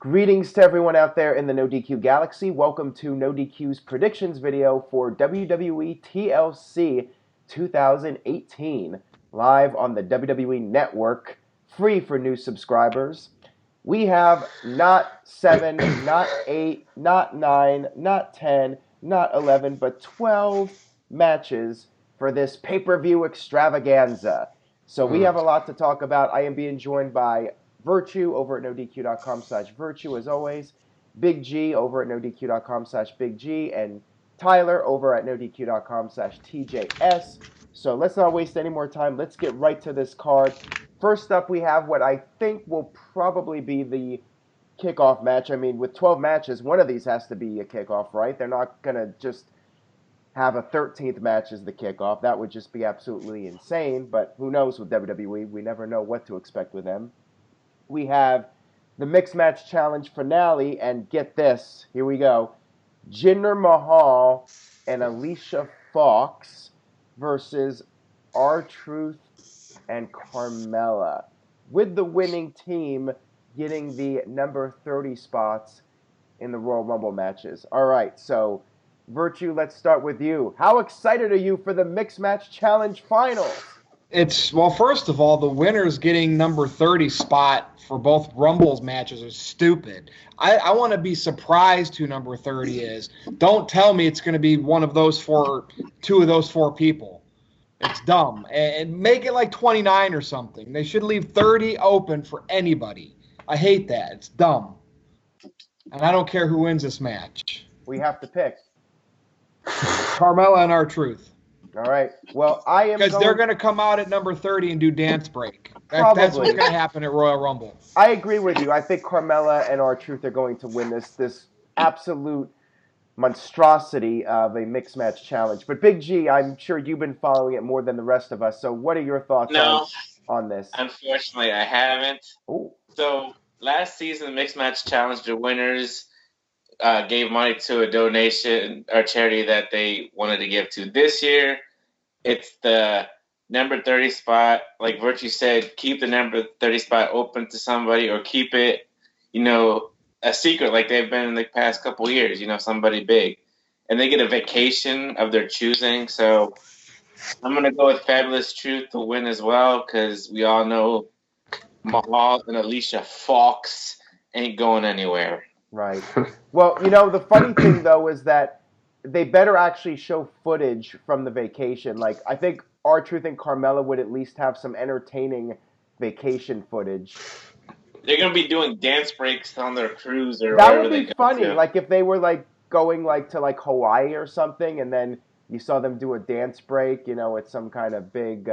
Greetings to everyone out there in the NoDQ galaxy. Welcome to NoDQ's predictions video for WWE TLC 2018, live on the WWE Network, free for new subscribers. We have not 7, not 8, not 9, not 10, not 11, but 12 matches for this pay-per-view extravaganza. So we have a lot to talk about. I am being joined by Virtue over at NoDQ.com/Virtue, as always. Big G over at NoDQ.com/Big G. And Tyler over at NoDQ.com/TJS. So let's not waste any more time. Let's get right to this card. First up, we have what I think will probably be the kickoff match. I mean, with 12 matches, one of these has to be a kickoff, right? They're not going to just have a 13th match as the kickoff. That would just be absolutely insane. But who knows with WWE? We never know what to expect with them. We have the Mixed Match Challenge finale, and get this, here we go. Jinder Mahal and Alicia Fox versus R-Truth and Carmella, with the winning team getting the number 30 spots in the Royal Rumble matches. All right, so Virtue, let's start with you. How excited are you for the Mixed Match Challenge finals? Well, first of all, the winner's getting number 30 spot for both Rumbles matches is stupid. I want to be surprised who number 30 is. Don't tell me it's going to be two of those four people. It's dumb. And make it like 29 or something. They should leave 30 open for anybody. I hate that. It's dumb. And I don't care who wins this match. We have to pick. Carmella and R-Truth. All right. Well, because they're going to come out at number 30 and do dance break. That's what's going to happen at Royal Rumble. I agree with you. I think Carmella and R-Truth are going to win this absolute monstrosity of a mixed match challenge. But Big G, I'm sure you've been following it more than the rest of us. So what are your thoughts on this? Unfortunately, I haven't. Ooh. So last season, the mixed match challenge, the winners gave money to a donation or charity that they wanted to give to. This year, it's the number 30 spot. Like Virtue said, keep the number 30 spot open to somebody or keep it, a secret like they've been in the past couple years, somebody big. And they get a vacation of their choosing. So I'm going to go with Fabulous Truth to win as well because we all know Mahal and Alicia Fox ain't going anywhere. Right. Well, the funny thing, though, is that they better actually show footage from the vacation. Like, I think R-Truth and Carmella would at least have some entertaining vacation footage. They're going to be doing dance breaks on their cruise or that would be funny. To. Like, if they were, going, to Hawaii or something, and then you saw them do a dance break, at some kind of big,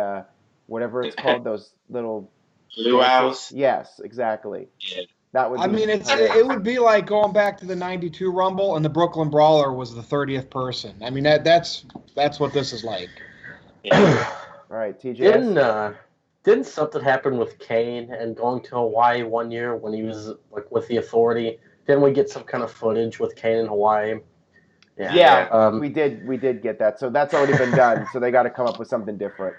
whatever it's called, those little... Luau's? Yes, exactly. Yeah. It would be like going back to the 92 Rumble and the Brooklyn Brawler was the 30th person. I mean, that's what this is like. Yeah. All right, TJ. Didn't something happen with Kane and going to Hawaii one year when he was with the Authority? Didn't we get some kind of footage with Kane in Hawaii? Yeah. We did get that. So that's already been done. So they got to come up with something different.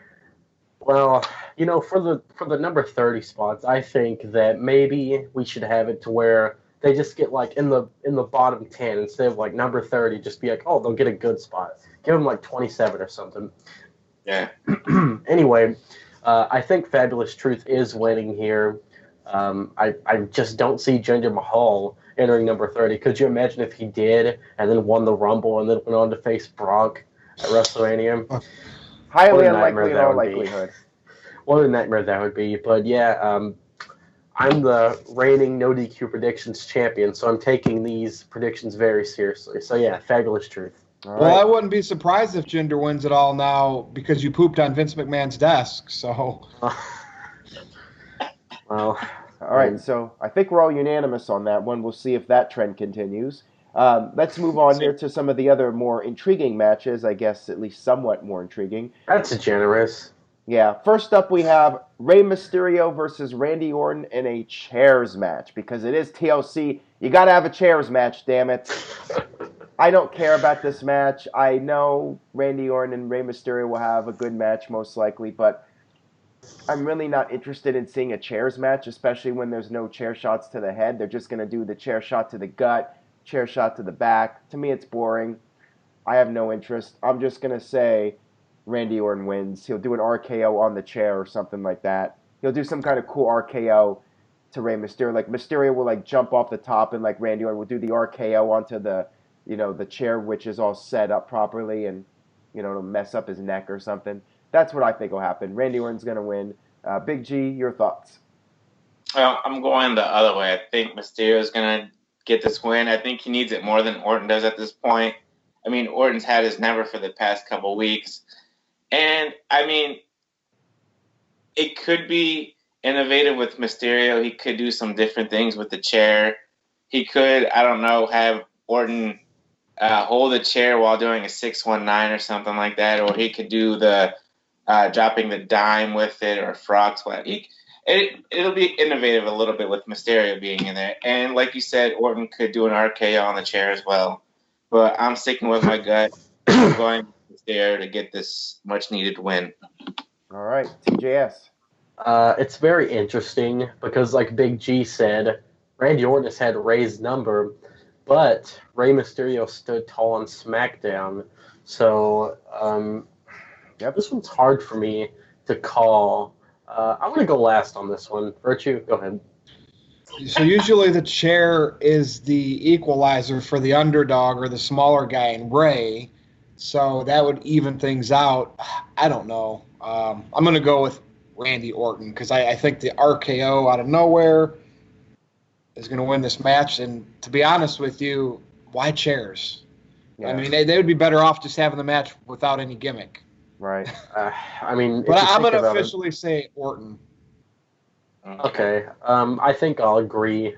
Well, for the number 30 spots, I think that maybe we should have it to where they just get in the bottom 10 instead of number 30. Just be they'll get a good spot. Give them 27 or something. Yeah. Anyway, I think Fabulous Truth is winning here. I just don't see Jinder Mahal entering number 30. Could you imagine if he did and then won the Rumble and then went on to face Brock at WrestleMania? Highly unlikely in all likelihood. What a nightmare that would be. But yeah, I'm the reigning NoDQ predictions champion, so I'm taking these predictions very seriously. So yeah, Fabulous Truth. All right. Well, I wouldn't be surprised if Jinder wins it all now because you pooped on Vince McMahon's desk. So. Well. All right, so I think we're all unanimous on that one. We'll see if that trend continues. Let's move on here to some of the other more intriguing matches, I guess at least somewhat more intriguing. That's generous. Yeah, first up we have Rey Mysterio versus Randy Orton in a chairs match, because it is TLC. You got to have a chairs match, damn it. I don't care about this match. I know Randy Orton and Rey Mysterio will have a good match most likely, but I'm really not interested in seeing a chairs match, especially when there's no chair shots to the head. They're just going to do the chair shot to the gut, chair shot to the back. To me, it's boring. I have no interest. I'm just going to say Randy Orton wins. He'll do an RKO on the chair or something like that. He'll do some kind of cool RKO to Rey Mysterio. Like Mysterio will like jump off the top, and like Randy Orton will do the RKO onto the chair, which is all set up properly, and it'll mess up his neck or something. That's what I think will happen. Randy Orton's going to win. Big G, your thoughts? Well, I'm going the other way. I think Mysterio is going to get this win. I think he needs it more than Orton does at this point. I mean, Orton's had his number for the past couple weeks. And, I mean, it could be innovative with Mysterio. He could do some different things with the chair. He could, I don't know, have Orton hold the chair while doing a 619 or something like that. Or he could do the dropping the dime with it or a frog splash. It'll be innovative a little bit with Mysterio being in there. And like you said, Orton could do an RKO on the chair as well. But I'm sticking with my gut. I'm going with Mysterio to get this much-needed win. All right, TJS. It's very interesting because, like Big G said, Randy Orton has had Rey's number, but Rey Mysterio stood tall on SmackDown. So this one's hard for me to call. I'm going to go last on this one. Virtue, go ahead. So usually the chair is the equalizer for the underdog or the smaller guy in Rey. So that would even things out. I don't know. I'm going to go with Randy Orton because I think the RKO out of nowhere is going to win this match. And to be honest with you, why chairs? Yeah. I mean, they would be better off just having the match without any gimmick. Right. I mean, but I'm going to officially say Orton. Okay. I think I'll agree.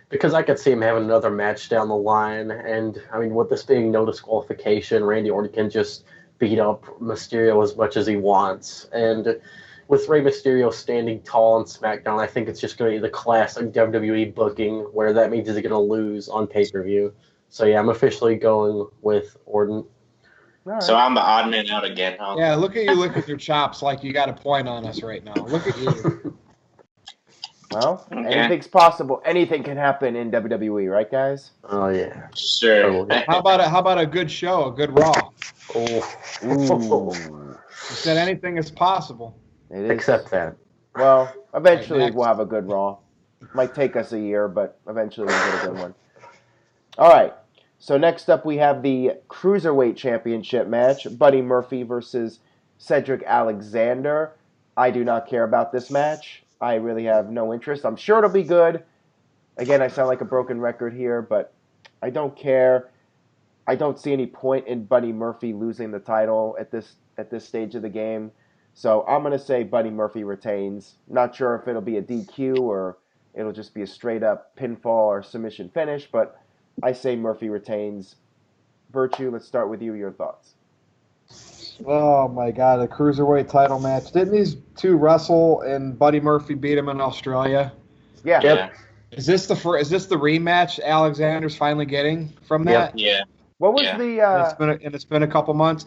Because I could see him having another match down the line. And, I mean, with this being no disqualification, Randy Orton can just beat up Mysterio as much as he wants. And with Rey Mysterio standing tall on SmackDown, I think it's just going to be the classic WWE booking where that means he's going to lose on pay-per-view. So, yeah, I'm officially going with Orton. Right. So I'm the odd man out again, huh? Yeah, look at you licking your chops like you got a point on us right now. Look at you. Well, anything's possible. Anything can happen in WWE, right, guys? Oh, yeah. Sure. How about a good show, a good Raw? Oh. You said anything is possible. It is. Except that. Well, eventually we'll have a good Raw. Might take us a year, but eventually we'll get a good one. All right. So next up we have the Cruiserweight Championship match. Buddy Murphy versus Cedric Alexander. I do not care about this match. I really have no interest. I'm sure it'll be good. Again, I sound like a broken record here, but I don't care. I don't see any point in Buddy Murphy losing the title at this stage of the game. So I'm going to say Buddy Murphy retains. Not sure if it'll be a DQ or it'll just be a straight-up pinfall or submission finish, but I say Murphy retains. Virtue, let's start with you. Your thoughts. Oh my God, a cruiserweight title match. Didn't these two wrestle and Buddy Murphy beat him in Australia? Yeah. Yep. Is this the rematch Alexander's finally getting from that? Yeah. What was the? It's been a couple months.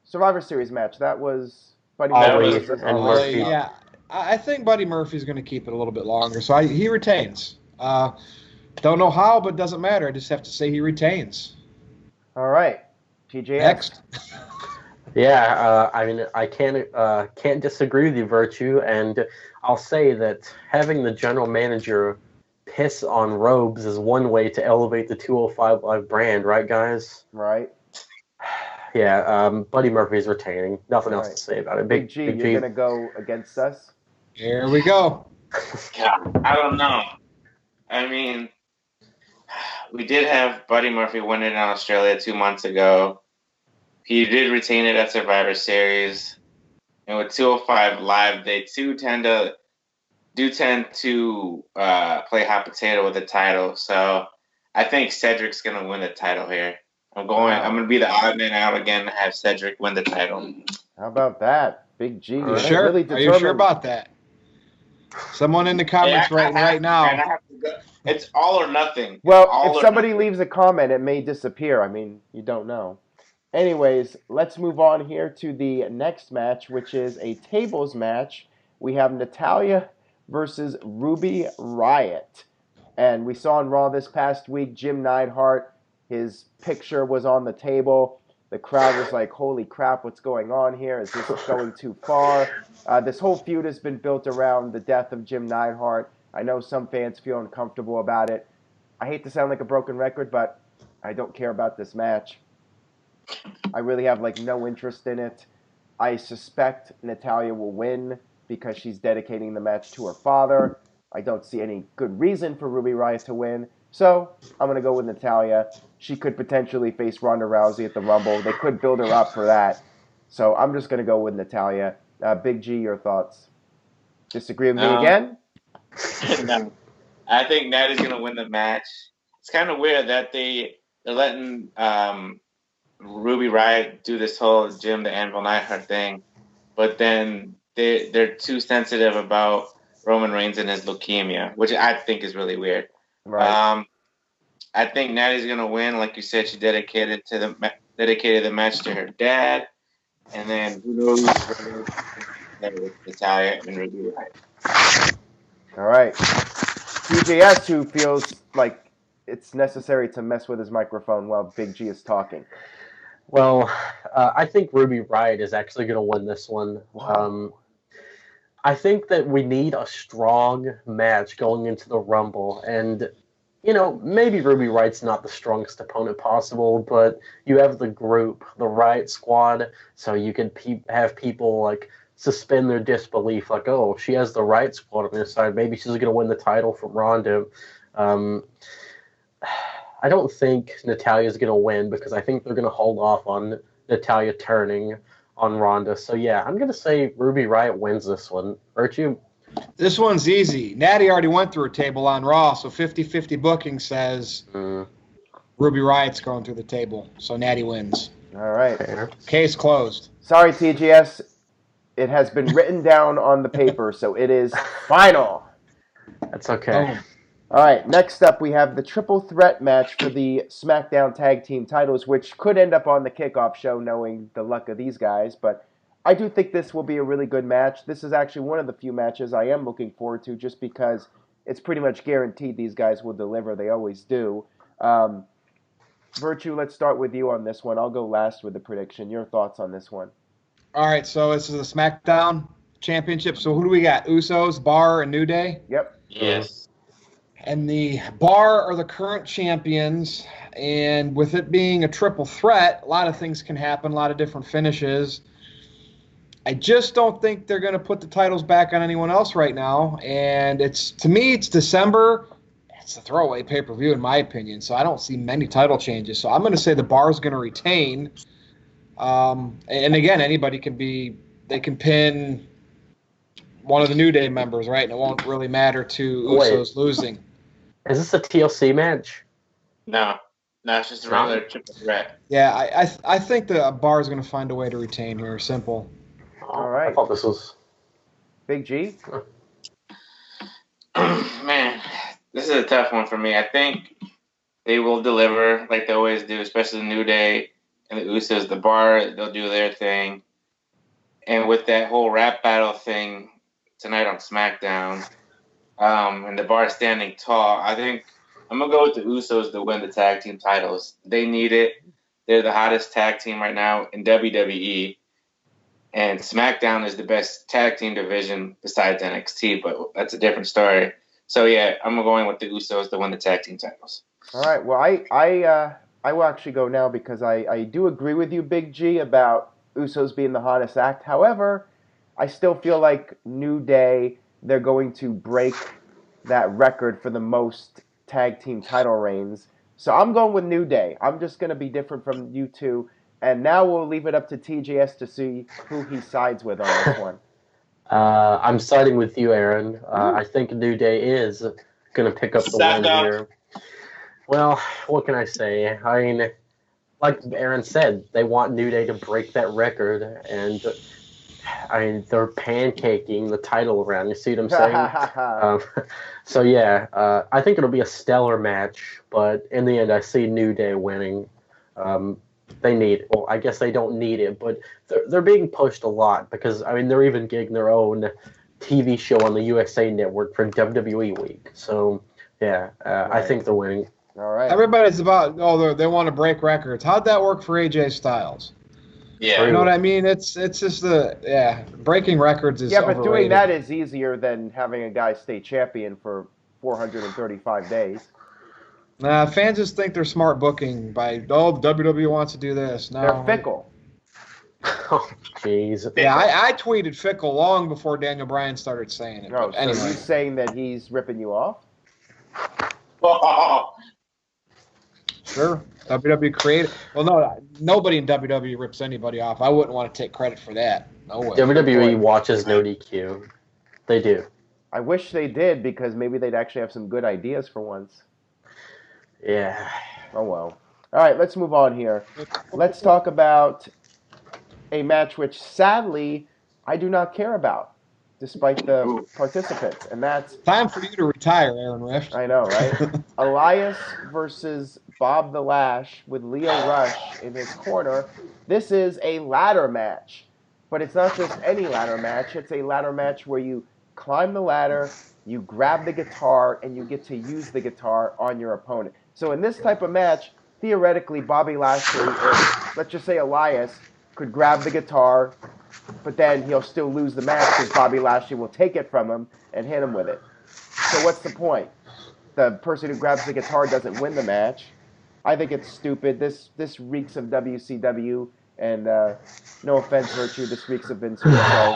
Survivor Series match. That was Buddy Murphy and Murphy. Yeah, I think Buddy Murphy's going to keep it a little bit longer, so he retains. Don't know how, but doesn't matter. I just have to say he retains. All right. TJS. Next. Yeah, I mean, I can't disagree with you, Virtue, and I'll say that having the general manager piss on robes is one way to elevate the 205 Live brand, right, guys? Right. Yeah, Buddy Murphy's retaining. Nothing else to say about it. Big G, you're going to go against us? Here we go. God, I don't know. I mean, we did have Buddy Murphy win it in Australia 2 months ago. He did retain it at Survivor Series. And with 205 Live, they tend to play hot potato with the title. So I think Cedric's going to win the title here. I'm going to be the odd man out again and have Cedric win the title. How about that? Big G. Are you sure? Really Are you sure about that? Someone in the comments right now. It's all or nothing. Well, if somebody leaves a comment, it may disappear. I mean, you don't know. Anyways, let's move on here to the next match, which is a tables match. We have Natalya versus Ruby Riott. And we saw on Raw this past week, Jim Neidhart, his picture was on the table. The crowd was like, holy crap, what's going on here? Is this going too far? This whole feud has been built around the death of Jim Neidhart. I know some fans feel uncomfortable about it. I hate to sound like a broken record, but I don't care about this match. I really have no interest in it. I suspect Natalya will win because she's dedicating the match to her father. I don't see any good reason for Ruby Riott to win. So I'm going to go with Natalya. She could potentially face Ronda Rousey at the Rumble. They could build her up for that. So I'm just going to go with Natalya. Big G, your thoughts? Disagree with me again? No. I think Natty's going to win the match. It's kind of weird that they're letting Ruby Riott do this whole Jim the Anvil Neidhart thing, but then they're too sensitive about Roman Reigns and his leukemia, which I think is really weird. Right. I think Natty's gonna win, like you said. She dedicated the match to her dad, and then who knows? Natalya and Ruby Riott. All right. TJS, who feels like it's necessary to mess with his microphone while Big G is talking. Well, I think Ruby Riott is actually going to win this one. I think that we need a strong match going into the Rumble. And, maybe Ruby Riott's not the strongest opponent possible, but you have the group, the Riott Squad, so you can have people, suspend their disbelief, oh, she has the Riott Squad on her side. Maybe she's going to win the title from Ronda. I don't think Natalya's going to win because I think they're going to hold off on Natalya turning on Ronda. So, yeah, I'm going to say Ruby Riott wins this one. Aren't you? This one's easy. Natty already went through a table on Raw, so 50-50 booking says Ruby Riott's going through the table. So Natty wins. All right. Fair. Case closed. Sorry, TGS. It has been written down on the paper, so it is final. That's okay. All right, next up we have the triple threat match for the SmackDown Tag Team titles, which could end up on the kickoff show, knowing the luck of these guys. But I do think this will be a really good match. This is actually one of the few matches I am looking forward to just because it's pretty much guaranteed these guys will deliver. They always do. Virtue, let's start with you on this one. I'll go last with the prediction. Your thoughts on this one? All right, so this is the SmackDown Championship. So who do we got? Usos, Bar, and New Day? Yep. Yes. And the Bar are the current champions. And with it being a triple threat, a lot of things can happen, a lot of different finishes. I just don't think they're going to put the titles back on anyone else right now. And to me, it's December. It's a throwaway pay-per-view, in my opinion. So I don't see many title changes. So I'm going to say the Bar is going to retain. And again, anybody they can pin one of the New Day members, right? And it won't really matter to Usos losing. Is this a TLC match? No, it's just a regular triple threat. Yeah, I think the Bar is going to find a way to retain here. Simple. All right. I thought this was Big G. Man, this is a tough one for me. I think they will deliver like they always do, especially the New Day and the Usos. The Bar, they'll do their thing. And with that whole rap battle thing tonight on SmackDown, and the Bar standing tall, I think I'm going to go with the Usos to win the tag team titles. They need it. They're the hottest tag team right now in WWE. And SmackDown is the best tag team division besides NXT, but that's a different story. So, yeah, I'm going with the Usos to win the tag team titles. All right. Well, I will actually go now because I do agree with you, Big G, about Usos being the hottest act. However, I still feel like New Day, they're going to break that record for the most tag team title reigns. So I'm going with New Day. I'm just going to be different from you two. And now we'll leave it up to TJS to see who he sides with on this one. I'm siding with you, Aaron. I think New Day is going to pick up the win here. Well, what can I say? I mean, like Aaron said, they want New Day to break that record, and I mean, they're pancaking the title around. You see what I'm saying? So, yeah, I think it'll be a stellar match, but in the end, I see New Day winning. they need. Well, I guess they don't need it, but they're being pushed a lot because I mean they're even getting their own TV show on the USA Network for WWE Week. So yeah, I think they're winning. All right. Everybody's about they want to break records. How'd that work for AJ Styles? Yeah. You know what I mean? It's just breaking records is Yeah, but doing overrated. that is easier than having a guy stay champion for 435 days. Nah, fans just think they're smart booking by the WWE wants to do this. No, They're fickle. Oh, jeez. Yeah, I tweeted fickle long before Daniel Bryan started saying it. No, But so anyway, you saying that he's ripping you off? sure. WWE created. Well, no, nobody in WWE rips anybody off. I wouldn't want to take credit for that. No way. WWE watches NoDQ. They do. I wish they did because maybe they'd actually have some good ideas for once. Yeah. Oh well. All right, let's move on here. Let's talk about a match which sadly I do not care about, despite the participants, and that's Time for you to retire, Aaron Rift. I know, right? Elias versus Bob the Lash with Leo Rush in his corner. This is a ladder match, but it's not just any ladder match. It's a ladder match where you climb the ladder, you grab the guitar, and you get to use the guitar on your opponent. So in this type of match, theoretically, Bobby Lashley, or let's just say Elias, could grab the guitar, but then he'll still lose the match because Bobby Lashley will take it from him and hit him with it. So what's the point? The person who grabs the guitar doesn't win the match. I think it's stupid. This reeks of WCW, and no offense, Virtue, this reeks of Vince Russo.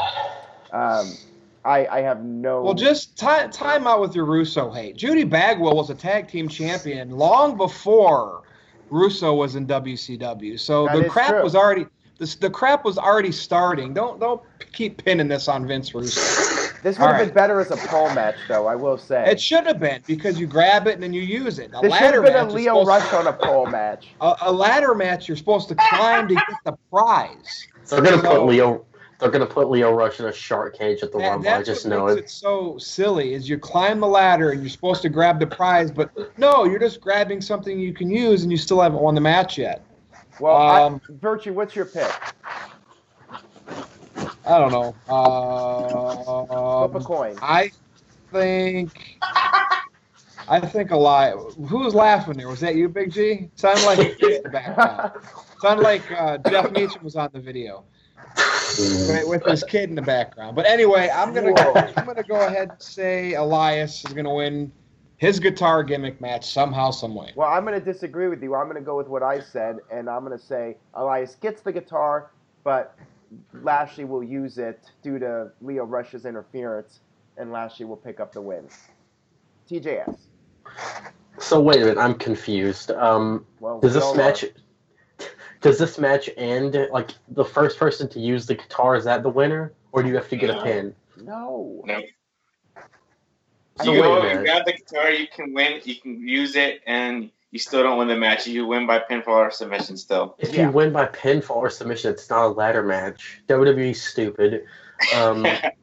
I have no... Well, just time out with your Russo hate. Judy Bagwell was a tag team champion long before Russo was in WCW. So That the is crap true. was already the crap was already starting. Don't keep pinning this on Vince Russo. This would have been better as a pole match, though, I will say. It should have been because you grab it and then you use it. This should have been a Leo Rush on a pole match. A ladder match, you're supposed to climb to get the prize. They're gonna put Leo. They're gonna put Leo Rush in a shark cage at the Rumble. I just know it. It's so silly. Is you climb the ladder and you're supposed to grab the prize, but no, you're just grabbing something you can use, and you still haven't won the match yet. Well, Virtue, what's your pick? I don't know. Flip a coin. I think Elias. Who was laughing there? Was that you, Big G? Sounded like a kid in the background. Sounded like Jeff Meacham was on the video with his kid in the background. But anyway, I'm gonna go ahead and say Elias is gonna win his guitar gimmick match somehow, some way. Well, I'm going to disagree with you. I'm going to go with what I said, and I'm going to say Elias gets the guitar, but Lashley will use it due to Leo Rush's interference, and Lashley will pick up the win. TJS. So wait a minute, I'm confused. Does this match end like the first person to use the guitar is that the winner, or do you have to get a pin? No. So you grab the guitar, you can win, you can use it, and you still don't win the match. You win by pinfall or submission still. If you win by pinfall or submission, it's not a ladder match. WWE's stupid. I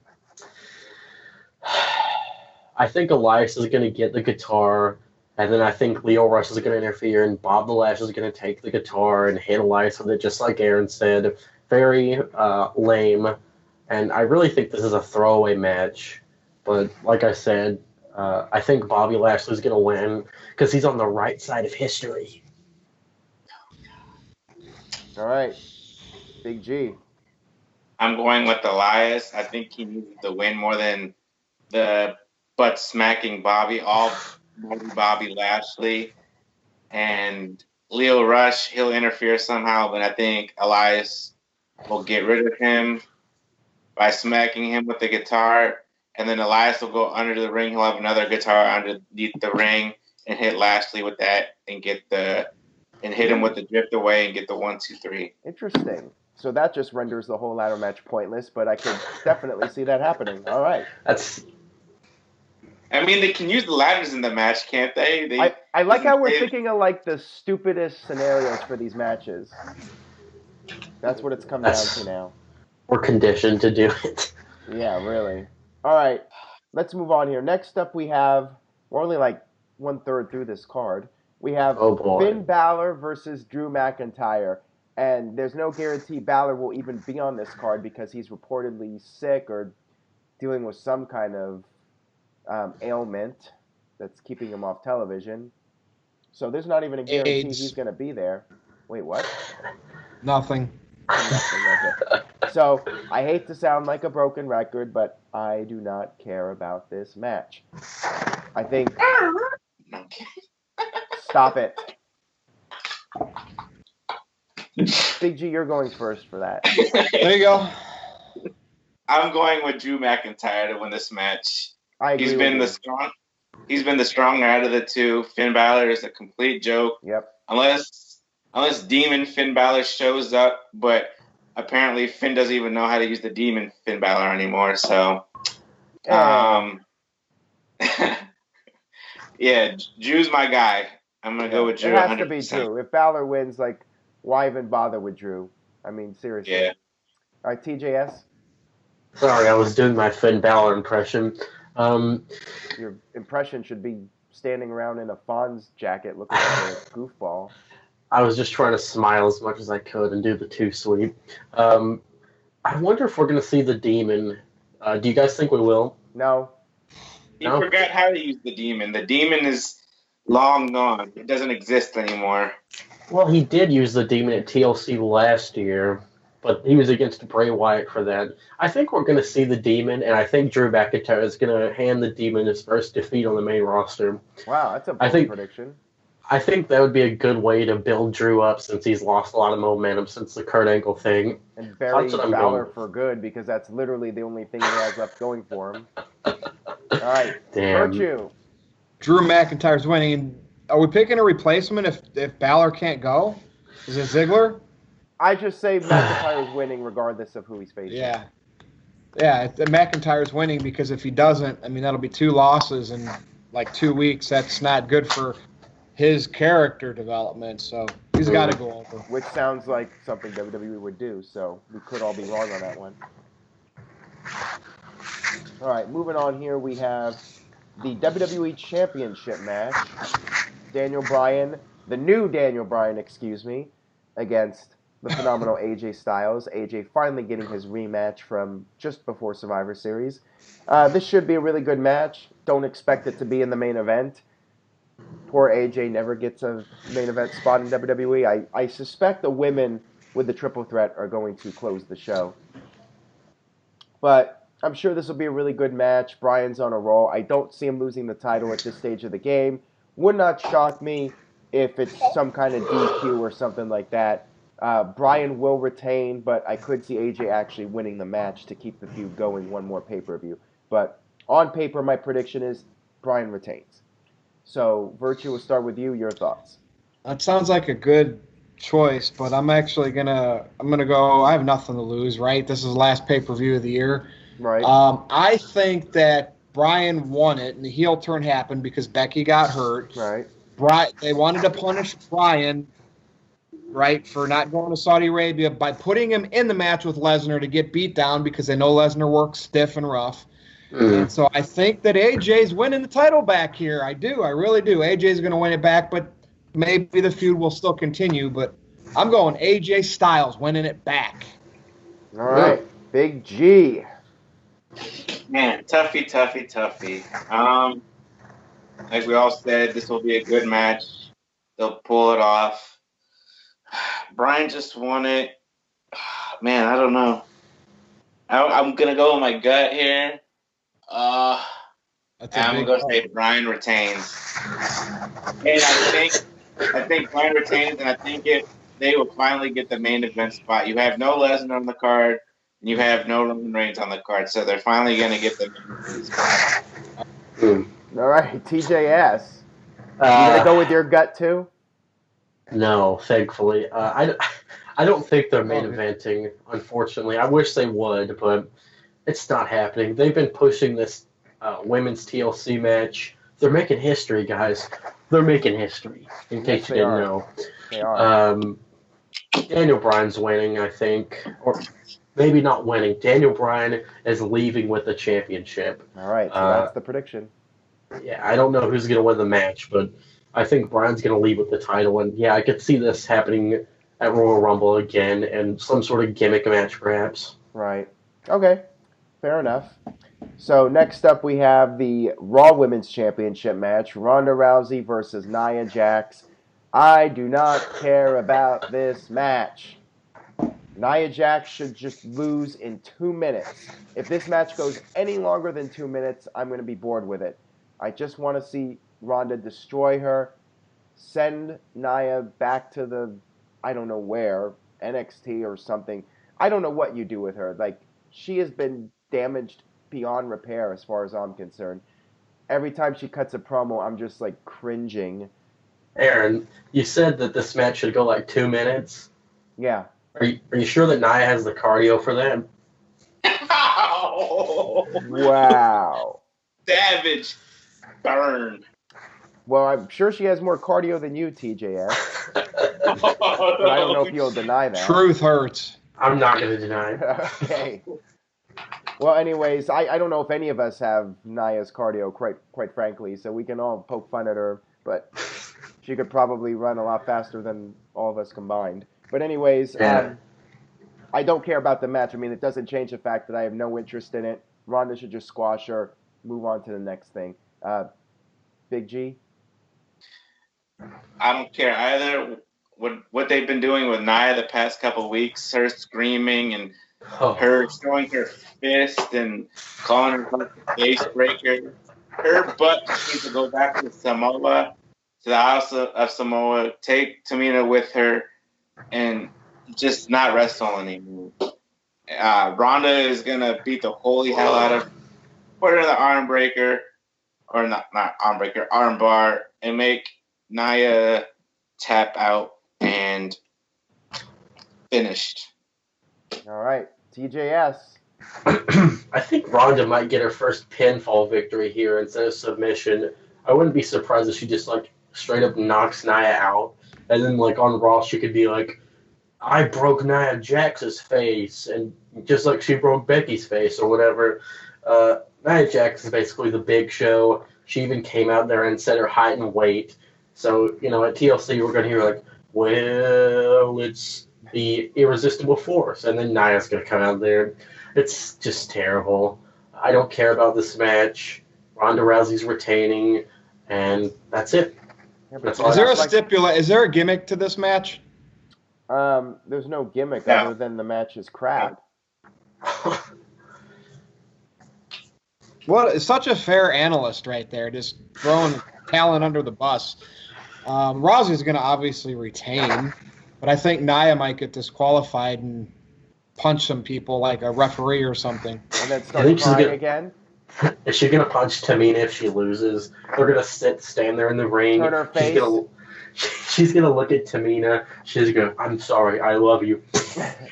think Elias is going to get the guitar, and then I think Leo Rush is going to interfere, and Bob the Lash is going to take the guitar and hit Elias with it, just like Aaron said. Very lame, and I really think this is a throwaway match. But like I said, I think Bobby Lashley's going to win because he's on the right side of history. All right. Big G. I'm going with Elias. I think he needs to win more than the butt smacking Bobby Lashley. And Leo Rush, he'll interfere somehow, but I think Elias will get rid of him by smacking him with the guitar. And then Elias will go under the ring. He'll have another guitar underneath the ring and hit Lashley with that and hit him with the drift away and get the 1, 2, 3. Interesting. So that just renders the whole ladder match pointless, but I could definitely see that happening. All right. I mean, they can use the ladders in the match, can't they? I like how we're thinking of like the stupidest scenarios for these matches. That's what it's come down to now. We're conditioned to do it. Yeah, really. All right, let's move on here. Next up, we're only like 1/3 through this card. We have Finn Balor versus Drew McIntyre. And there's no guarantee Balor will even be on this card because he's reportedly sick or dealing with some kind of ailment that's keeping him off television. So there's not even a guarantee AIDS. he's going to be there. Wait, what? Nothing. Nothing. Okay. So I hate to sound like a broken record, but I do not care about this match. I think. Stop it. Big G, you're going first for that. There you go. I'm going with Drew McIntyre to win this match. I agree. He's been the stronger out of the two. Finn Balor is a complete joke. Yep. Unless Demon Finn Balor shows up, but apparently Finn doesn't even know how to use the Demon Finn Balor anymore. So, yeah, Drew's my guy. I'm gonna go with Drew. It has 100%. to be Drew. If Balor wins, like, why even bother with Drew? I mean, seriously. Yeah. All right, TJS. Sorry, I was doing my Finn Balor impression. Your impression should be standing around in a Fonz jacket looking like a goofball. I was just trying to smile as much as I could and do the two sweep. I wonder if we're going to see the Demon. Do you guys think we will? No. He forgot how to use the Demon. The Demon is long gone. It doesn't exist anymore. Well, he did use the Demon at TLC last year, but he was against Bray Wyatt for that. I think we're going to see the Demon, and I think Drew McIntyre is going to hand the Demon his first defeat on the main roster. Wow, that's a bold prediction. I think that would be a good way to build Drew up since he's lost a lot of momentum since the Kurt Angle thing. And bury Balor for good because that's literally the only thing he has left going for him. All right, Damn. Virtue. Drew McIntyre's winning. Are we picking a replacement if Balor can't go? Is it Ziggler? I just say McIntyre's winning regardless of who he's facing. Yeah. Yeah, McIntyre's winning because if he doesn't, I mean, that'll be 2 losses in like 2 weeks. That's not good for his character development, so he's got to go over. Which sounds like something WWE would do, so we could all be wrong on that one. All right, moving on here, we have the WWE Championship match. Daniel Bryan, the new Daniel Bryan, against the phenomenal AJ Styles. AJ finally getting his rematch from just before Survivor Series. This should be a really good match. Don't expect it to be in the main event. Poor AJ never gets a main event spot in WWE. I suspect the women with the triple threat are going to close the show. But I'm sure this will be a really good match. Bryan's on a roll. I don't see him losing the title at this stage of the game. Would not shock me if it's some kind of DQ or something like that. Bryan will retain, but I could see AJ actually winning the match to keep the feud going one more pay-per-view. But on paper, my prediction is Bryan retains. So, Virtue, we'll start with you. Your thoughts? That sounds like a good choice, but I'm actually gonna go. I have nothing to lose, right? This is the last pay-per-view of the year. Right. I think that Bryan won it, and the heel turn happened because Becky got hurt. Right. They wanted to punish Bryan, right, for not going to Saudi Arabia by putting him in the match with Lesnar to get beat down because they know Lesnar works stiff and rough. And so I think that AJ's winning the title back here. I do. I really do. AJ's going to win it back, but maybe the feud will still continue. But I'm going AJ Styles winning it back. All right. Big G. Man, toughy. Like we all said, this will be a good match. They'll pull it off. Bryan just won it. Man, I don't know. I'm going to go with my gut here. I'm going to say Bryan retains. And I think Bryan retains, and I think they will finally get the main event spot. You have no Lesnar on the card, and you have no Roman Reigns on the card, so they're finally going to get the main event spot. All right, TJS. You going to go with your gut, too? No, thankfully. I don't think they're main eventing, unfortunately. I wish they would, but it's not happening. They've been pushing this women's TLC match. They're making history, guys. They're making history, in case you didn't know. They are. Daniel Bryan's winning, I think. Or maybe not winning. Daniel Bryan is leaving with the championship. All right, so that's the prediction. Yeah, I don't know who's going to win the match, but I think Bryan's going to leave with the title. And, yeah, I could see this happening at Royal Rumble again and some sort of gimmick match, perhaps. Right. Okay. Fair enough. So next up we have the Raw Women's Championship match, Ronda Rousey versus Nia Jax. I do not care about this match. Nia Jax should just lose in 2 minutes. If this match goes any longer than 2 minutes, I'm going to be bored with it. I just want to see Ronda destroy her, send Nia back to the, I don't know where, NXT or something. I don't know what you do with her. Like, she has been damaged beyond repair as far as I'm concerned. Every time she cuts a promo, I'm just like cringing. Aaron, you said that this match should go like 2 minutes. Yeah. Are you sure that Nia has the cardio for that? Wow. Savage. Burn. Well, I'm sure she has more cardio than you, TJS. But I don't know if you'll deny that. Truth hurts. I'm not going to deny it. Okay. Well, anyways, I don't know if any of us have Nia's cardio, quite frankly, so we can all poke fun at her, but she could probably run a lot faster than all of us combined. But anyways, Yeah. I don't care about the match. I mean, it doesn't change the fact that I have no interest in it. Ronda should just squash her, move on to the next thing. Big G? I don't care either. What they've been doing with Nia the past couple weeks, her screaming and her showing her fist and calling her a face breaker. Her butt needs to go back to Samoa, to the House of Samoa, take Tamina with her, and just not wrestle anymore. Ronda is going to beat the holy hell out of her, put her in the arm breaker, or not arm breaker, arm bar, and make Nia tap out and finished. All right, TJS. I think Ronda might get her first pinfall victory here instead of submission. I wouldn't be surprised if she just like straight up knocks Nia out, and then like on Raw she could be like, "I broke Nia Jax's face," and just like she broke Becky's face or whatever. Nia Jax is basically the Big Show. She even came out there and said her height and weight. So at TLC we're gonna hear like, "Well, it's the irresistible force," and then Nia's gonna come out there. It's just terrible. I don't care about this match. Ronda Rousey's retaining, and that's it. Yeah, That's Is there a Is there a gimmick to this match? There's no gimmick other than the match is crap. Well, it's such a fair analyst right there, just throwing talent under the bus. Rousey's going to obviously retain, but I think Nia might get disqualified and punch some people like a referee or something. And then start crying again? Is she going to punch Tamina if she loses? They're going to stand there in the ring. Turn her face. She's going to look at Tamina. She's going to go, "I'm sorry, I love you."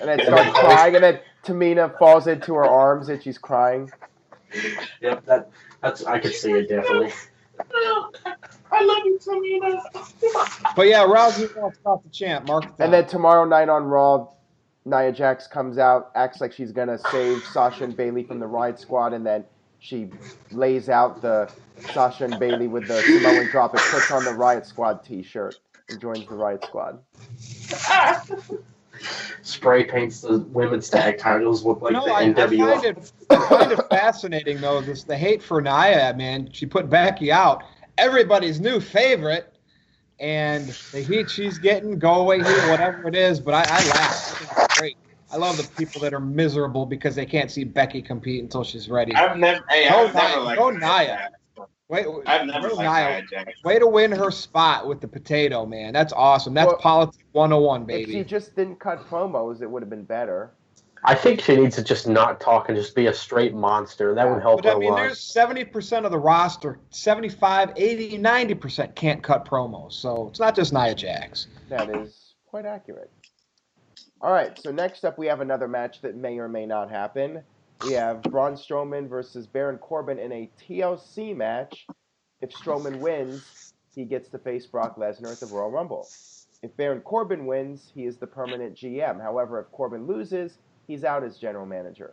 And then start crying, and then Tamina falls into her arms and she's crying. Yep, that's I could see it definitely. I love you, Tamina. But yeah, Rousey won't stop the chant. Mark it down. And then tomorrow night on Raw, Nia Jax comes out, acts like she's going to save Sasha and Bayley from the Riot Squad, and then she lays out the Sasha and Bayley with the Samoan drop and puts on the Riot Squad t-shirt and joins the Riot Squad. Spray paints the women's tag titles look like the NWO. I find it fascinating, though, the hate for Nia, man. She put Becky out. Everybody's new favorite, and the heat she's getting, go away heat, whatever it is, but I laugh. I think it's great. I love the people that are miserable because they can't see Becky compete until she's ready. I've never liked Nia. I've never liked Nia Jax. Way to win her spot with the potato, man. That's awesome. That's politics 101, baby. If she just didn't cut promos, it would have been better. I think she needs to just not talk and just be a straight monster. That would help her a lot. There's 70% of the roster, 75, 80, 90% can't cut promos. So it's not just Nia Jax. That is quite accurate. All right, so next up we have another match that may or may not happen. We have Braun Strowman versus Baron Corbin in a TLC match. If Strowman wins, he gets to face Brock Lesnar at the Royal Rumble. If Baron Corbin wins, he is the permanent GM. However, if Corbin loses, he's out as general manager.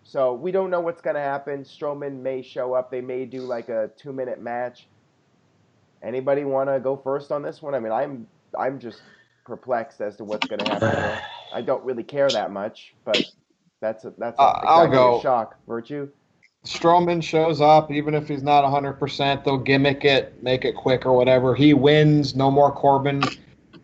So we don't know what's going to happen. Strowman may show up. They may do like a 2-minute match. Anybody want to go first on this one? I mean, I'm just perplexed as to what's going to happen here. I don't really care that much, but that's I'll exactly go. a shock. Virtue? Strowman shows up, even if he's not 100%, they'll gimmick it, make it quick or whatever. He wins, no more Corbin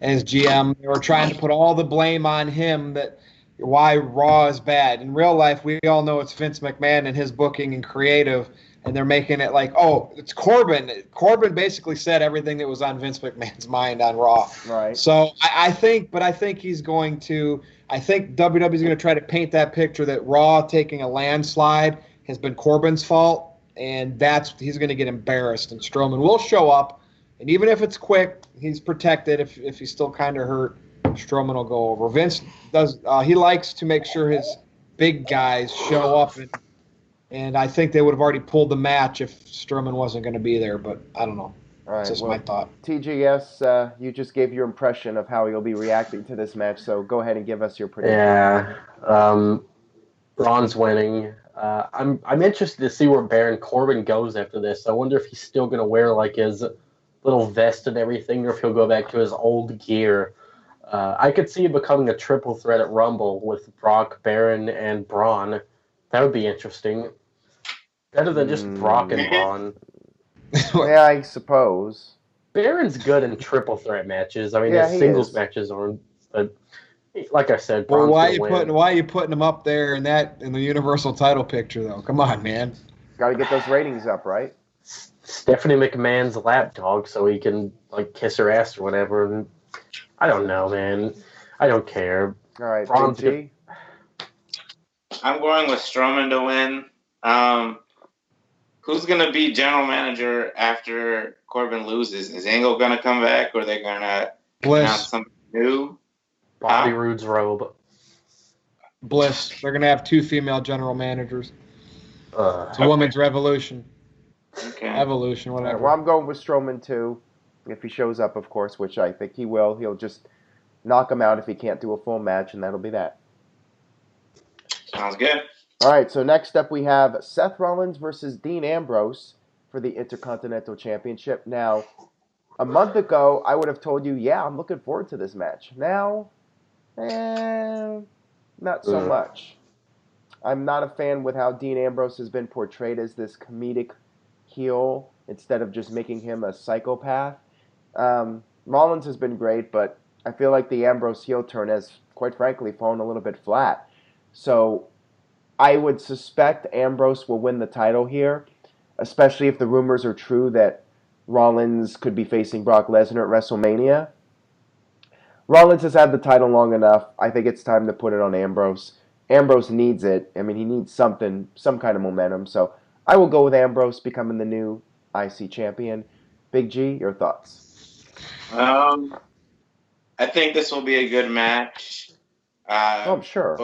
as GM. They were trying to put all the blame on him that why Raw is bad. In real life, we all know it's Vince McMahon and his booking and creative, and they're making it like, oh, it's Corbin. Corbin basically said everything that was on Vince McMahon's mind on Raw. Right. So I think he's going to – I think WWE's going to try to paint that picture that Raw taking a landslide – has been Corbin's fault, and he's going to get embarrassed, and Strowman will show up, and even if it's quick, he's protected. If he's still kind of hurt, Strowman will go over. Vince does he likes to make sure his big guys show up, and I think they would have already pulled the match if Strowman wasn't going to be there, but I don't know. All right, That's just my thought. TGS, you just gave your impression of how you'll be reacting to this match, so go ahead and give us your prediction. Yeah, Braun's winning. I'm interested to see where Baron Corbin goes after this. I wonder if he's still going to wear like his little vest and everything, or if he'll go back to his old gear. I could see it becoming a triple threat at Rumble with Brock, Baron, and Braun. That would be interesting. Better than just Brock and Braun. Yeah, I suppose. Baron's good in triple threat matches. I mean, Yeah, his he singles is. matches aren't. But like I said, Well, Braun's why gonna are you putting him up there in the Universal title picture though? Come on, man. Got to get those ratings up, right? Stephanie McMahon's lapdog, so he can like kiss her ass or whatever. And I don't know, man. I don't care. All right, Braun's Big G. I'm going with Strowman to win. Who's going to be general manager after Corbin loses? Is Angle going to come back, or are they going to announce something new? Bobby Roode's robe. Bliss. They're going to have 2 female general managers. It's a women's revolution. Okay. Evolution, All whatever. right, well, I'm going with Strowman too. If he shows up, of course, which I think he will, he'll just knock him out if he can't do a full match, and that'll be that. Sounds good. All right, so next up we have Seth Rollins versus Dean Ambrose for the Intercontinental Championship. Now, a month ago, I would have told you, yeah, I'm looking forward to this match. Now, not so much. I'm not a fan with how Dean Ambrose has been portrayed as this comedic heel instead of just making him a psychopath. Rollins has been great, but I feel like the Ambrose heel turn has, quite frankly, fallen a little bit flat. So I would suspect Ambrose will win the title here, especially if the rumors are true that Rollins could be facing Brock Lesnar at WrestleMania. Rollins has had the title long enough. I think it's time to put it on Ambrose. Ambrose needs it. I mean, he needs some kind of momentum. So I will go with Ambrose becoming the new IC champion. Big G, your thoughts? I think this will be a good match. I'm sure.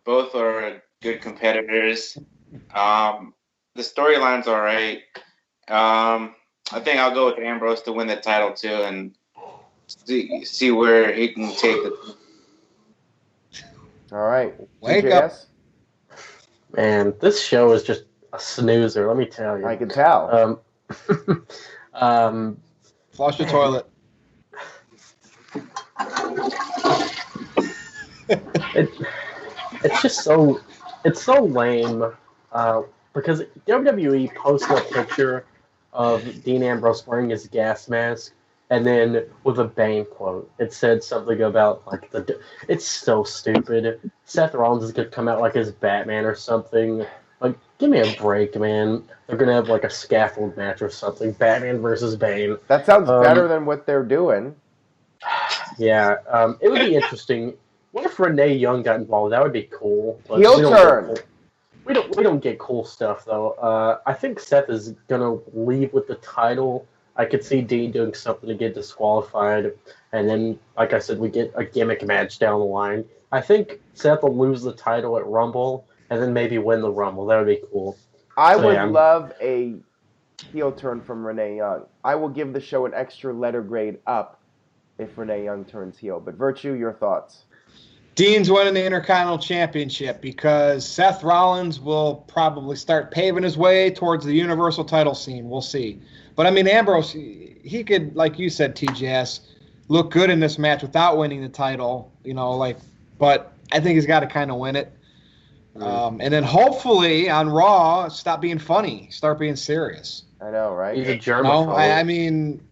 Both are good competitors. The storyline's all right. I think I'll go with Ambrose to win the title too, and see where he can take it. All right. Wake TJS? up. Man, this show is just a snoozer, let me tell you. I can tell. Flush the toilet. It's just so lame because WWE posted a picture of Dean Ambrose wearing his gas mask, and then with a Bane quote, it said something about like it's so stupid. Seth Rollins is gonna come out like his Batman or something. Like, give me a break, man. They're gonna have like a scaffold match or something. Batman versus Bane. That sounds better than what they're doing. Yeah, it would be interesting. What if Renee Young got involved? That would be cool. But Heel turn. We don't get cool stuff though. I think Seth is gonna leave with the title. I could see Dean doing something to get disqualified, and then, like I said, we get a gimmick match down the line. I think Seth will lose the title at Rumble, and then maybe win the Rumble. That would be cool. I would love a heel turn from Renee Young. I will give the show an extra letter grade up if Renee Young turns heel. But Virtue, your thoughts? Dean's winning the Intercontinental Championship because Seth Rollins will probably start paving his way towards the Universal title scene. We'll see. But, I mean, Ambrose, he could, like you said, TJS, look good in this match without winning the title. But I think he's got to kind of win it. And then hopefully on Raw, stop being funny, start being serious. I know, right? He's a germaphobe. I mean,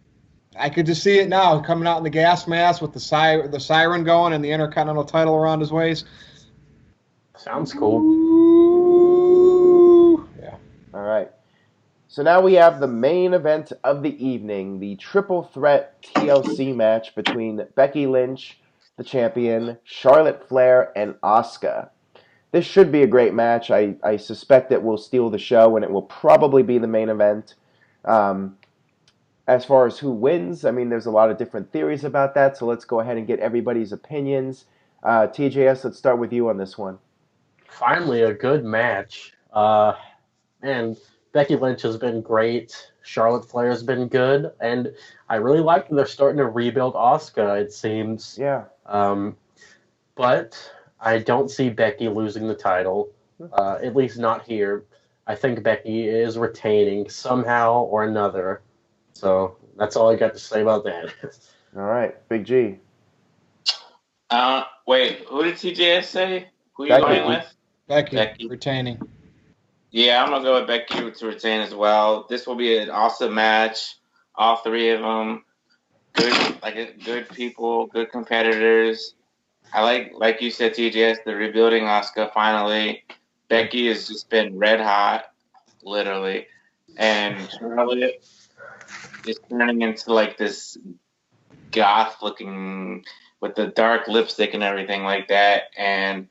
I could just see it now, coming out in the gas mask with the siren going and the Intercontinental title around his waist. Sounds cool. Yeah. All right. So now we have the main event of the evening, the triple threat TLC match between Becky Lynch, the champion, Charlotte Flair, and Asuka. This should be a great match. I suspect it will steal the show, and it will probably be the main event. As far as who wins, I mean, there's a lot of different theories about that, so let's go ahead and get everybody's opinions. TJS, let's start with you on this one. Finally, a good match. And Becky Lynch has been great. Charlotte Flair has been good, and I really like that they're starting to rebuild Asuka, it seems. Yeah. But I don't see Becky losing the title, at least not here. I think Becky is retaining somehow or another. So that's all I got to say about that. All right, Big G. Wait, who did TJS say? Who are you Becky. going with? Becky, retaining. Yeah, I'm going to go with Becky to retain as well. This will be an awesome match. All three of them. Good people, good competitors. I like you said, TJS, the rebuilding Asuka finally. Becky has just been red hot, literally. And Charlotte is turning into like this goth looking with the dark lipstick and everything like that. And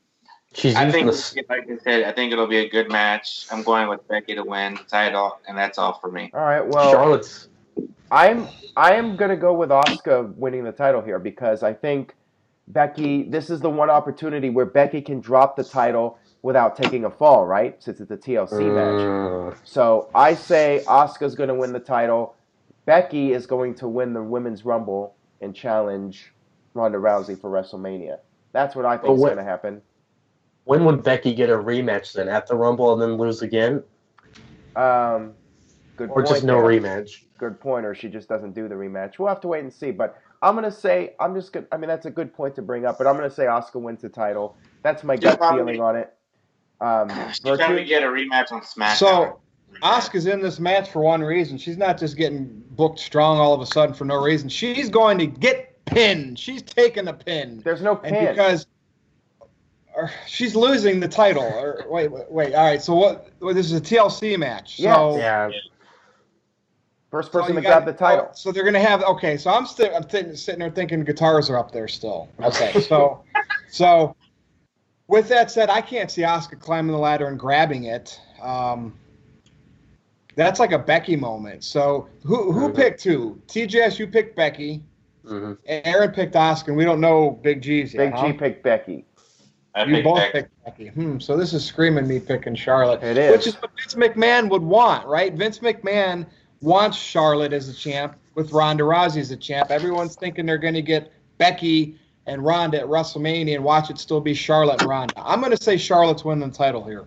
I think, like I said, I think it'll be a good match. I'm going with Becky to win the title, and that's all for me. All right, well, Charlotte's. I am going to go with Asuka winning the title here because I think Becky, this is the one opportunity where Becky can drop the title without taking a fall, right? Since it's a TLC match. So I say Asuka's going to win the title. Becky is going to win the Women's Rumble and challenge Ronda Rousey for WrestleMania. That's what I think is going to happen. When would Becky get a rematch then? At the Rumble and then lose again? Good or point just no there. rematch? Good point, or she just doesn't do the rematch. We'll have to wait and see. But I'm going to say, that's a good point to bring up, but I'm going to say Asuka wins the title. That's my gut feeling on it. She's trying to get a rematch on SmackDown. So, Asuka's in this match for one reason. She's not just getting booked strong all of a sudden for no reason. She's going to get pinned. She's taking a pin. There's no pin. And because she's losing the title. Wait. All right, so what? This is a TLC match. Yes. So, Yeah. First person to grab the title. So they're going to have, okay, so I'm sitting there thinking guitars are up there still. Okay, so with that said, I can't see Asuka climbing the ladder and grabbing it. That's like a Becky moment. So who picked who? TJS, you picked Becky. Mm-hmm. Aaron picked Asuka, and we don't know Big G's yet. Big G picked Becky. You both picked Becky. So this is screaming me picking Charlotte. It is. Which is what Vince McMahon would want, right? Vince McMahon wants Charlotte as a champ with Ronda Rousey as a champ. Everyone's thinking they're going to get Becky and Ronda at WrestleMania and watch it still be Charlotte and Ronda. I'm going to say Charlotte's winning the title here.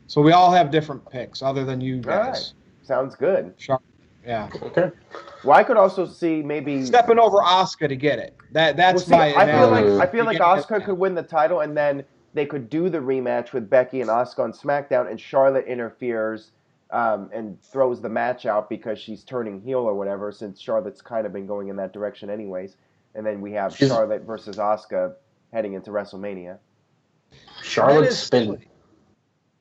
So we all have different picks other than you guys. All right. Sounds good. Yeah. Okay. Well, I could also see maybe stepping over Asuka to get it. That's my. I feel like Asuka could win the title, and then they could do the rematch with Becky and Asuka on SmackDown, and Charlotte interferes and throws the match out because she's turning heel or whatever. Since Charlotte's kind of been going in that direction anyways, and then we have Charlotte versus Asuka heading into WrestleMania.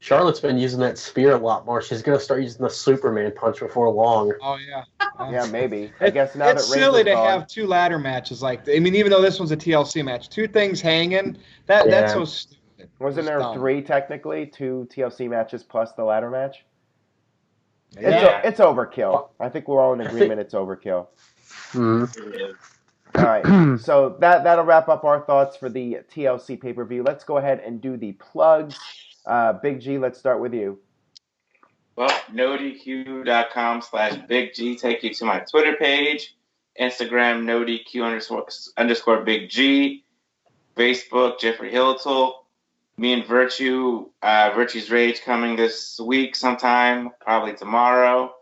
Charlotte's been using that spear a lot more. She's going to start using the Superman punch before long. Oh, yeah. Yeah, maybe. I guess now it's silly to have two ladder matches like that. I mean, even though this one's a TLC match, two things hanging, that's so stupid. Wasn't there three, technically? Two TLC matches plus the ladder match? Yeah. It's overkill. I think we're all in agreement it's overkill. Mm-hmm. All right, so that'll wrap up our thoughts for the TLC pay-per-view. Let's go ahead and do the plugs. Big G, let's start with you. Well, NoDQ.com/Big G take you to my Twitter page, Instagram NoDQ_Big G, Facebook Jeffrey Hiltel, me and Virtue's Rage coming this week sometime, probably tomorrow.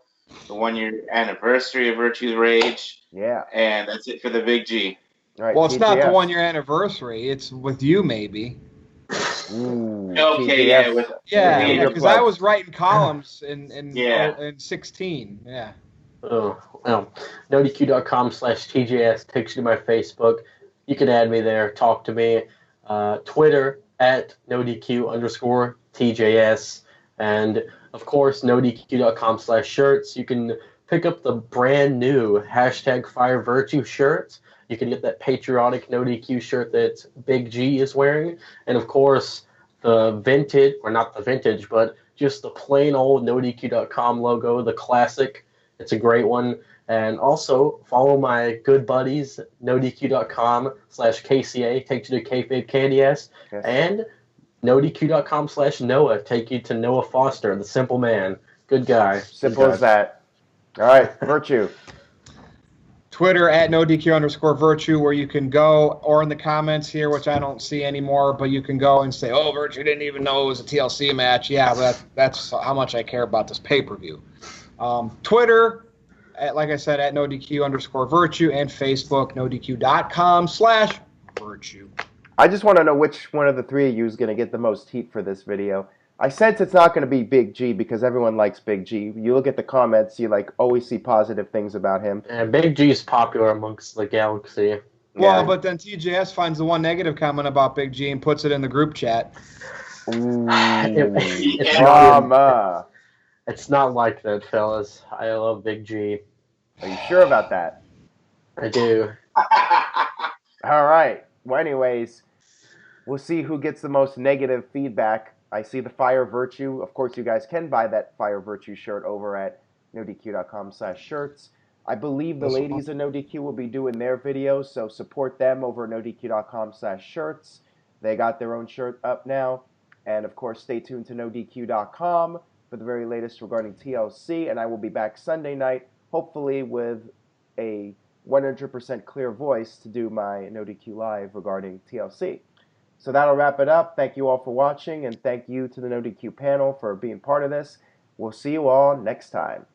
the 1-year anniversary of Virtue's Rage, Yeah. and that's it for the Big G. All right. Well, it's not the TGS. 1-year anniversary. It's with you, maybe. Ooh, Okay, TGS. yeah, with Yeah, the- because I was writing columns in Yeah. in 16. Yeah. Oh, well, NoDQ.com/TJS takes you to my Facebook. You can add me there, talk to me. Twitter at NoDQ_TJS. And, of course, NoDQ.com/shirts. You can pick up the brand new #FireVirtue shirt. You can get that patriotic NoDQ shirt that Big G is wearing. And, of course, the vintage, or not the vintage, but just the plain old NoDQ.com logo, the classic. It's a great one. And also follow my good buddies, NoDQ.com/KCA takes you to Kayfabe Candy Ass, Yes. and NoDQ.com/Noah take you to Noah Foster, the simple man. Good guy. Simple as that. All right, Virtue. Twitter at NoDQ_Virtue, where you can go, or in the comments here, which I don't see anymore, but you can go and say, oh, Virtue didn't even know it was a TLC match. Yeah, but that's how much I care about this pay-per-view. Twitter, like I said, at NoDQ_Virtue, and Facebook, NoDQ.com/Virtue. I just want to know which one of the three of you is going to get the most heat for this video. I sense it's not going to be Big G because everyone likes Big G. You look at the comments, you always see positive things about him. And Big G is popular amongst the galaxy. Well, Yeah. but then TJS finds the one negative comment about Big G and puts it in the group chat. Ooh, It's drama. It's not like that, fellas. I love Big G. Are you sure about that? I do. All right. Well, anyways, we'll see who gets the most negative feedback. I see the Fire Virtue. Of course, you guys can buy that Fire Virtue shirt over at NoDQ.com/shirts. I believe the ladies in NoDQ will be doing their videos, so support them over at NoDQ.com/shirts. They got their own shirt up now. And, of course, stay tuned to NoDQ.com for the very latest regarding TLC. And I will be back Sunday night, hopefully with a 100% clear voice to do my NoDQ Live regarding TLC. So that'll wrap it up. Thank you all for watching, and thank you to the NoDQ panel for being part of this. We'll see you all next time.